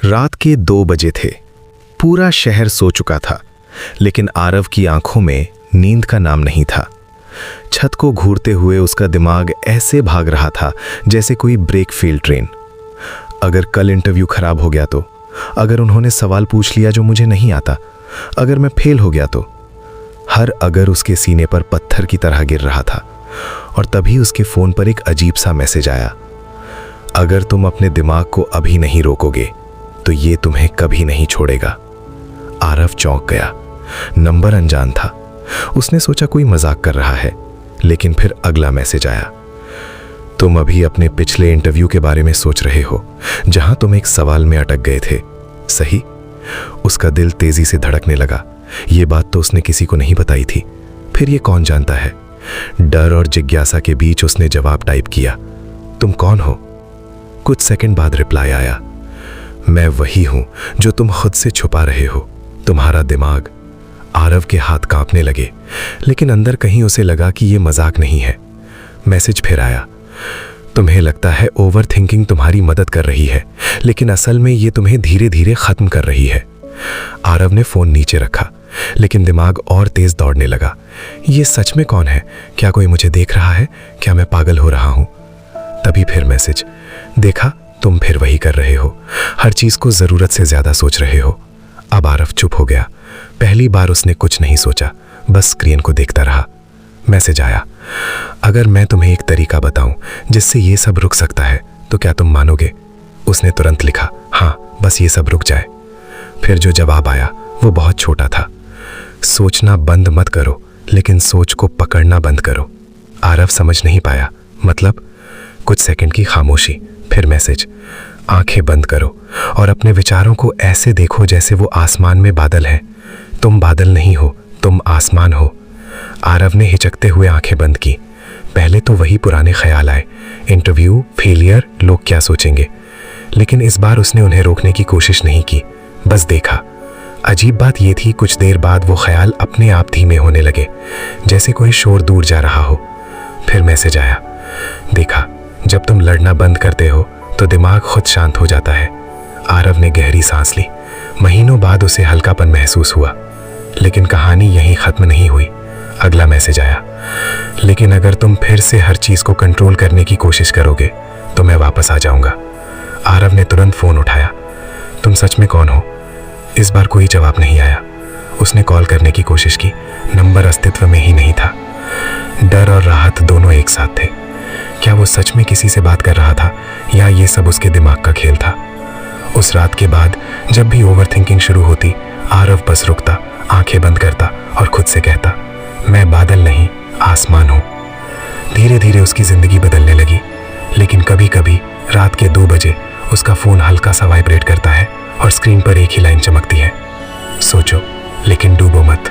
रात के 2 बजे थे। पूरा शहर सो चुका था, लेकिन आरव की आंखों में नींद का नाम नहीं था। छत को घूरते हुए उसका दिमाग ऐसे भाग रहा था जैसे कोई ब्रेक फेल ट्रेन। अगर कल इंटरव्यू खराब हो गया तो, अगर उन्होंने सवाल पूछ लिया जो मुझे नहीं आता, अगर मैं फेल हो गया तो। हर अगर उसके सीने पर पत्थर की तरह गिर रहा था। और तभी उसके फोन पर एक अजीब सा मैसेज आया, अगर तुम अपने दिमाग को अभी नहीं रोकोगे तो ये तुम्हें कभी नहीं छोड़ेगा। आरव चौंक गया। नंबर अनजान था। उसने सोचा कोई मजाक कर रहा है, लेकिन फिर अगला मैसेज आया, तुम अभी अपने पिछले इंटरव्यू के बारे में सोच रहे हो जहां तुम एक सवाल में अटक गए थे, सही? उसका दिल तेजी से धड़कने लगा। ये बात तो उसने किसी को नहीं बताई थी, फिर ये कौन जानता है? डर और जिज्ञासा के बीच उसने जवाब टाइप किया, तुम कौन हो? कुछ सेकंड बाद रिप्लाई आया, मैं वही हूं जो तुम खुद से छुपा रहे हो, तुम्हारा दिमाग। आरव के हाथ कांपने लगे, लेकिन अंदर कहीं उसे लगा कि यह मजाक नहीं है। मैसेज फिर आया, तुम्हें लगता है ओवर थिंकिंग तुम्हारी मदद कर रही है, लेकिन असल में यह तुम्हें धीरे धीरे खत्म कर रही है। आरव ने फोन नीचे रखा, लेकिन दिमाग और तेज दौड़ने लगा। यह सच में कौन है? क्या कोई मुझे देख रहा है? क्या मैं पागल हो रहा हूं? तभी फिर मैसेज, देखा तुम फिर वही कर रहे हो, हर चीज को जरूरत से ज्यादा सोच रहे हो। अब आरव चुप हो गया। पहली बार उसने कुछ नहीं सोचा, बस स्क्रीन को देखता रहा। मैसेज आया, अगर मैं तुम्हें एक तरीका बताऊं जिससे ये सब रुक सकता है तो क्या तुम मानोगे? उसने तुरंत लिखा, हाँ, बस ये सब रुक जाए। फिर जो जवाब आया वो बहुत छोटा था, सोचना बंद मत करो, लेकिन सोच को पकड़ना बंद करो। आरव समझ नहीं पाया, मतलब? कुछ सेकंड की खामोशी, फिर मैसेज, आंखें बंद करो और अपने विचारों को ऐसे देखो जैसे वो आसमान में बादल हैं। तुम बादल नहीं हो, तुम आसमान हो। आरव ने हिचकते हुए आंखें बंद की। पहले तो वही पुराने ख्याल आए, इंटरव्यू, फेलियर, लोग क्या सोचेंगे। लेकिन इस बार उसने उन्हें रोकने की कोशिश नहीं की, बस देखा। अजीब बात यह थी, कुछ देर बाद वो ख्याल अपने आप धीमे होने लगे, जैसे कोई शोर दूर जा रहा हो। फिर मैसेज आया, देखा, जब तुम लड़ना बंद करते हो तो दिमाग खुद शांत हो जाता है। आरव ने गहरी सांस ली। महीनों बाद उसे हल्कापन महसूस हुआ। लेकिन कहानी यहीं खत्म नहीं हुई। अगला मैसेज आया, लेकिन अगर तुम फिर से हर चीज को कंट्रोल करने की कोशिश करोगे तो मैं वापस आ जाऊंगा। आरव ने तुरंत फोन उठाया, तुम सच में कौन हो? इस बार कोई जवाब नहीं आया। उसने कॉल करने की कोशिश की, नंबर अस्तित्व में ही नहीं था। डर और राहत दोनों एक साथ थे। क्या वो सच में किसी से बात कर रहा था या ये सब उसके दिमाग का खेल था? उस रात के बाद जब भी ओवरथिंकिंग शुरू होती, आरव बस रुकता, आंखें बंद करता और खुद से कहता, मैं बादल नहीं, आसमान हूं। धीरे धीरे उसकी जिंदगी बदलने लगी। लेकिन कभी कभी रात के 2 बजे उसका फोन हल्का सा वाइब्रेट करता है और स्क्रीन पर एक ही लाइन चमकती है, सोचो लेकिन डूबो मत।